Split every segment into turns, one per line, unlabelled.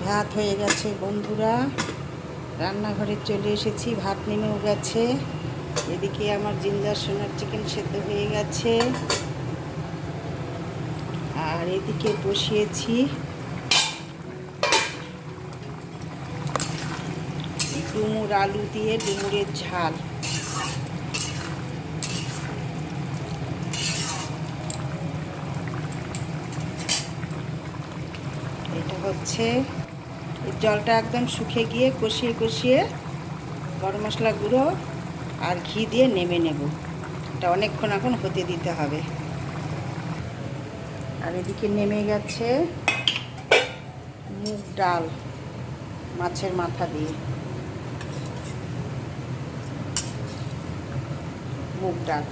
ভাত হয়ে গেছে বন্ধুরা, রান্নাঘরে চলে এসেছি, ভাত নেমেও গেছে। এদিকে আমার জিঞ্জার সোনার চিকেন সেদ্ধ হয়ে গেছে, আর এদিকে বসিয়েছি ডুমুর আলু দিয়ে ডুমুরের ঝাল। এটা হচ্ছে জলটা একদম শুকিয়ে গিয়ে কষিয়ে কষিয়ে গরম মশলা গুঁড়ো আর ঘি দিয়ে নেমে নেব। এটা অনেকক্ষণ এখন হতে দিতে হবে। আর এদিকে নেমে গেছে মুগ ডাল মাছের মাথা দিয়ে, মুগ ডাল।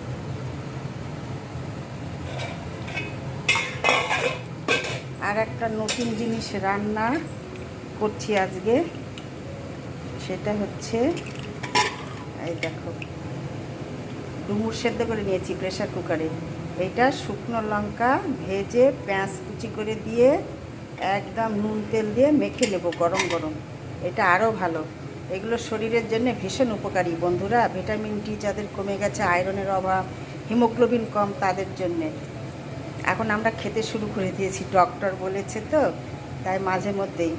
আর একটা নতুন জিনিস রান্না করছি আজকে, সেটা হচ্ছে এই দেখো, ডুমুর সেদ্ধ করে নিয়েছি প্রেসার কুকারে। এইটা শুকনো লঙ্কা ভেজে পেঁয়াজ কুচি করে দিয়ে একদম নুন তেল দিয়ে মেখে নেব গরম গরম। এটা আরও ভালো, এগুলো শরীরের জন্য ভীষণ উপকারী বন্ধুরা। ভিটামিন ডি যাদের কমে গেছে, আয়রনের অভাব, হিমোগ্লোবিন কম, তাদের জন্যে এখন আমরা খেতে শুরু করে দিয়েছি। ডক্টর বলেছে তো, তাই মাঝে মধ্যেই,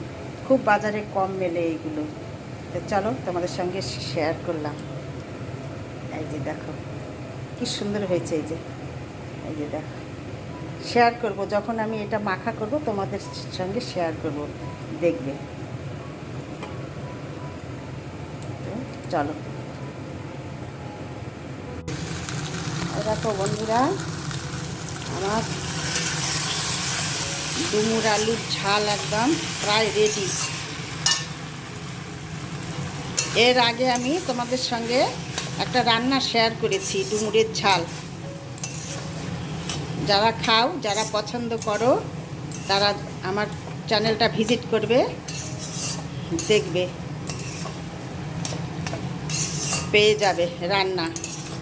খুব বাজারে কম মেলে এইগুলো। তো চলো তোমাদের সঙ্গে শেয়ার করলাম। এই যে দেখো কি সুন্দর হয়েছে, এই যে দেখো, শেয়ার করব যখন আমি এটা মাখা করব তোমাদের সঙ্গে শেয়ার করব, দেখবে। তো চলো, দেখো বন্ধুরা, আমার ডুমুর আলুর ঝাল একদম প্রায় রেডি। এর আগে আমি তোমাদের সঙ্গে একটা রান্না শেয়ার করেছি, ডুমুরের ঝাল। যারা খাও, যারা পছন্দ করো, তারা আমার চ্যানেলটা ভিজিট করবে, দেখবে, পেয়ে যাবে রান্না।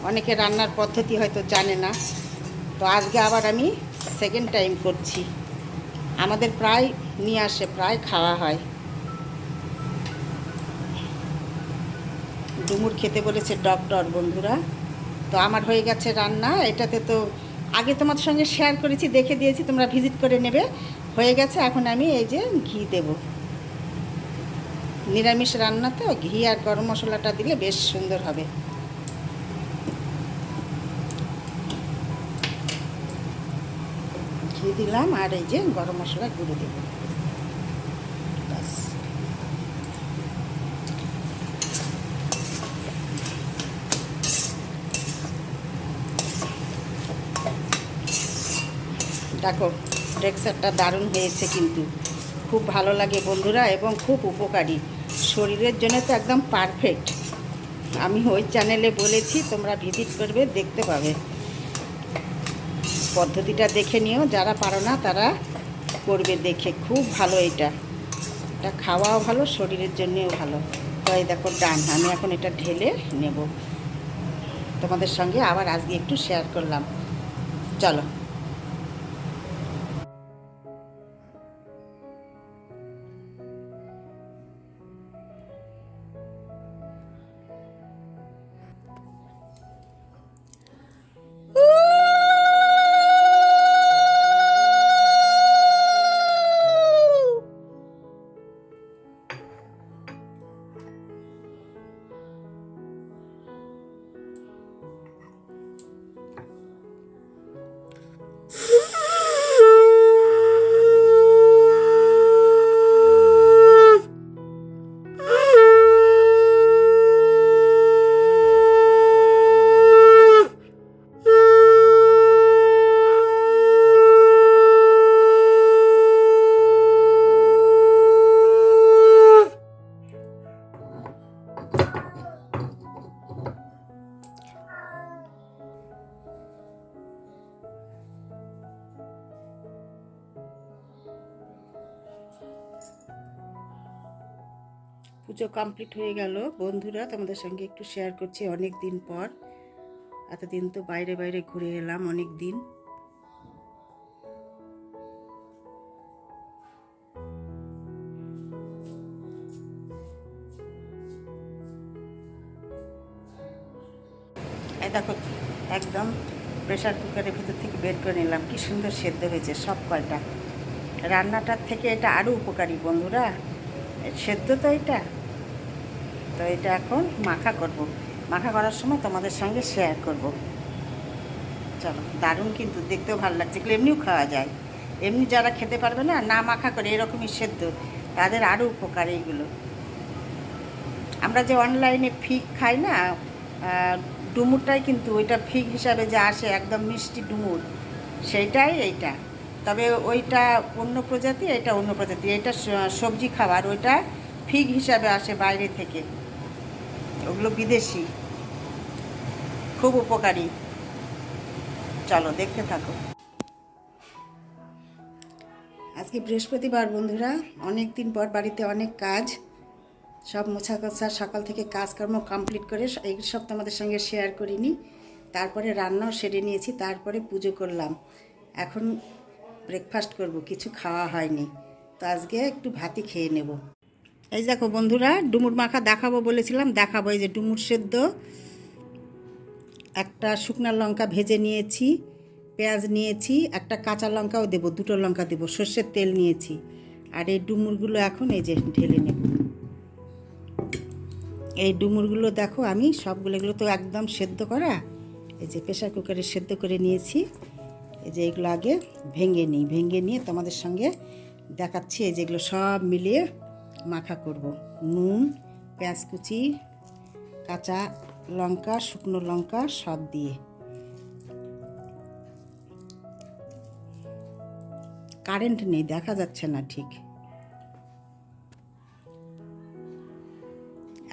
অনেকে রান্নার পদ্ধতি হয়তো জানে না, তো আজকে আবার আমি সেকেন্ড টাইম করছি। আমাদের প্রায় নিয়ে আসে, প্রায় খাওয়া হয়। ডুমুর খেতে বলেছে ডক্টর বন্ধুরা। তো আমার হয়ে গেছে রান্না। এটাতে তো আগে তোমাদের সঙ্গে শেয়ার করেছি, দেখে দিয়েছি, তোমরা ভিজিট করে নেবে। হয়ে গেছে, এখন আমি এই যে ঘি দেব। নিরামিষ রান্না তো, ঘি আর গরম মশলাটা দিলে বেশ সুন্দর হবে। ঘি দিলাম, আর এই যে গরম মশলা গুঁড়ো দেব, ব্যাস। দেখো টেক্সচারটা দারুণ হয়েছে, কিন্তু খুব ভালো লাগে বন্ধুরা, এবং খুব উপকারী শরীরের জন্য, তো একদম পারফেক্ট। আমি ওই চ্যানেলে বলেছি, তোমরা ভিজিট করবে, দেখতে পাবে। পদ্ধতিটা দেখে নিও, যারা পারো না তারা করবে দেখে, খুব ভালো। এটা খাওয়াও ভালো, শরীরের জন্যেও ভালো। তো এই দেখো ডান, আমি এখন এটা ঢেলে নেব। তোমাদের সঙ্গে আবার আজকে একটু শেয়ার করলাম, চলো। পুজো কমপ্লিট হয়ে গেল বন্ধুরা, তোমাদের সঙ্গে একটু শেয়ার করছি অনেক দিন পর। এতদিন তো বাইরে বাইরে ঘুরে এলাম, অনেক দিন। দেখো একদম প্রেশার কুকারের ভিতর থেকে বের করে নিলাম, কি সুন্দর সেদ্ধ হয়েছে সব কয়টা। রান্নাটার থেকে এটা আরও উপকারী বন্ধুরা, সেদ্ধ তো এটা। তো এটা এখন মাখা করব, মাখা করার সময় তোমাদের সঙ্গে শেয়ার করব। চলো, দারুণ কিন্তু, দেখতেও ভালো লাগছে, এগুলো এমনিও খাওয়া যায়। এমনি যারা খেতে পারবে না, না মাখা করে এরকমই সেদ্ধ, তাদের আরও উপকার এইগুলো। আমরা যে অনলাইনে ফিগ খাই না, ডুমুরটাই কিন্তু ওইটা ফিগ হিসাবে যে আসে, একদম মিষ্টি ডুমুর, সেইটাই এইটা। তবে ওইটা অন্য প্রজাতি, এটা অন্য প্রজাতি। এটা সবজি খাবার, ওইটা ফিগ হিসাবে আসে বাইরে থেকে, ওগুলো বিদেশি, খুব উপকারী। চলো দেখতে থাকো। আজকে বৃহস্পতিবার বন্ধুরা, অনেক দিন পর বাড়িতে অনেক কাজ, সব মোছা কোছা সকাল থেকে কাজকর্ম কমপ্লিট করে এই সব তোমাদের সঙ্গে শেয়ার করিনি। তারপরে রান্নাও সেরে নিয়েছি, তারপরে পুজো করলাম। এখন ব্রেকফাস্ট করব, কিছু খাওয়া হয়নি, তো আজকে একটু ভাতই খেয়ে নেব। এই দেখো বন্ধুরা, ডুমুর মাখা দেখাবো বলেছিলাম, দেখাবো। এই যে ডুমুর সেদ্ধ, একটা শুকনো লঙ্কা ভেজে নিয়েছি, পেঁয়াজ নিয়েছি, একটা কাঁচা লঙ্কাও দেবো, দুটো লঙ্কা দেবো, সর্ষের তেল নিয়েছি। আর এই ডুমুরগুলো এখন এই যে ঢেলে নেব। এই ডুমুরগুলো দেখো আমি সবগুলো, এগুলো তো একদম সেদ্ধ করা, এই যে প্রেশার কুকারে সেদ্ধ করে নিয়েছি। এই যে এগুলো আগে ভেঙে নিই, ভেঙে নিয়ে তোমাদের সঙ্গে দেখাচ্ছি। এই যেগুলো সব মিলিয়ে মাখা করব, নুন, পেঁয়াজ কুচি, কাঁচা লঙ্কা, শুকনো লঙ্কা সব দিয়ে। কারেন্ট নেই, দেখা যাচ্ছে না ঠিক।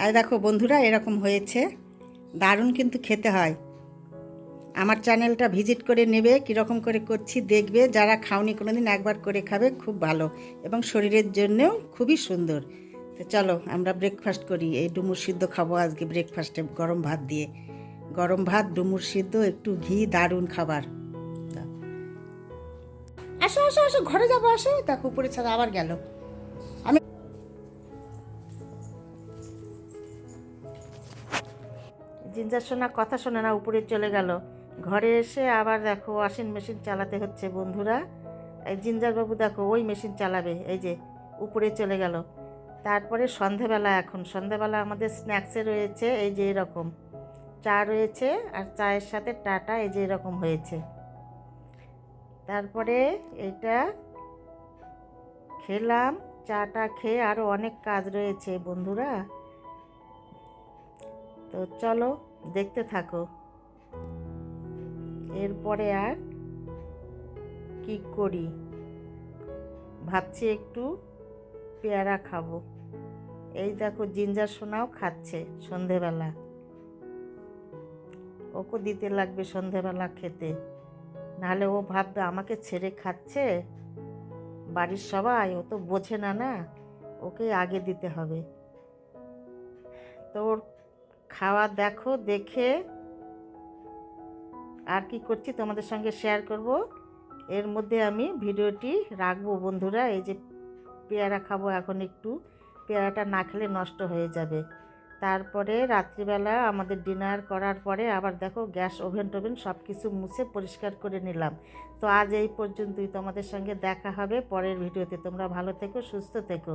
আর দেখো বন্ধুরা, এরকম হয়েছে, দারুণ কিন্তু খেতে হয়। আমার চ্যানেলটা ভিজিট করে নেবে, কীরকম করে করছি দেখবে। যারা খাওনি কোনোদিন, একবার করে খাবে, খুব ভালো এবং শরীরের জন্যেও খুবই সুন্দর। তো চলো আমরা ব্রেকফাস্ট করি। এই ডুমুর সিদ্ধ খাবো আজকে ব্রেকফাস্টে, গরম ভাত দিয়ে। গরম ভাত, ডুমুর সিদ্ধ, একটু ঘি, দারুণ খাবার। আসো আসো আসো, ঘরে যাবো, আসো। দেখো উপরে ছাদা আবার গেল। আমি জিঞ্জার সোনা কথা শোনে না, উপরে চলে গেল। ঘরে এসে আবার দেখো ওয়াশিং মেশিন চালাতে হচ্ছে বন্ধুরা। এই জিঞ্জার বাবু দেখো ওই মেশিন চালাবে, এই যে উপরে চলে গেল। তারপরে সন্ধেবেলা, এখন সন্ধেবেলা আমাদের স্ন্যাক্সে রয়েছে এই যে এরকম চা রয়েছে, আর চায়ের সাথে টাটা এই যে এরকম হয়েছে। তারপরে এটা খেলাম, চাটা খেয়ে আরও অনেক কাজ রয়েছে বন্ধুরা। তো চলো দেখতে থাকো, এরপরে আর কি করি। ভাবছি একটু পেয়ারা খাবো। এই দেখো জিঞ্জার সোনাও খাচ্ছে সন্ধেবেলা, ওকে দিতে লাগবে সন্ধেবেলা খেতে, নাহলে ও ভাববে আমাকে ছেড়ে খাচ্ছে বাড়ির সবাই, ও তো বোঝে না, না ওকে আগে দিতে হবে। তো ওর খাওয়া দেখো, দেখে আর কি করছি তোমাদের সঙ্গে শেয়ার করব। এর মধ্যে আমি ভিডিওটি রাখবো বন্ধুরা। এই যে পেয়ারা খাবো এখন, একটু পেয়ারাটা না খেলে নষ্ট হয়ে যাবে। তারপরে রাত্রিবেলা আমাদের ডিনার করার পরে আবার দেখো গ্যাস, ওভেন টোভেন সব কিছু মুছে পরিষ্কার করে নিলাম। তো আজ এই পর্যন্তই, তোমাদের সঙ্গে দেখা হবে পরের ভিডিওতে। তোমরা ভালো থেকো, সুস্থ থেকো।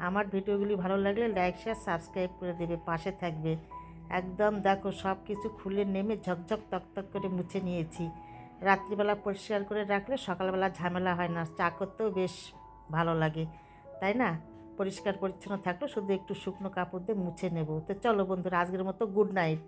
আমার ভিডিওগুলি ভালো লাগলে লাইক, শেয়ার, সাবস্ক্রাইব করে দেবে, পাশে থাকবে। একদম দেখো সব কিছু খুলে নেমে ঝকঝক তকতক করে মুছে নিয়েছি। রাত্রিবেলা পরিষ্কার করে রাখলে সকালবেলা ঝামেলা হয় না, চা করতেও বেশ ভালো লাগে, তাই না? পরিষ্কার পরিচ্ছন্ন থাকলো, শুধু একটু শুকনো কাপড় দিয়ে মুছে নেব। তো চলো বন্ধুরা, আজকের মতো গুড নাইট।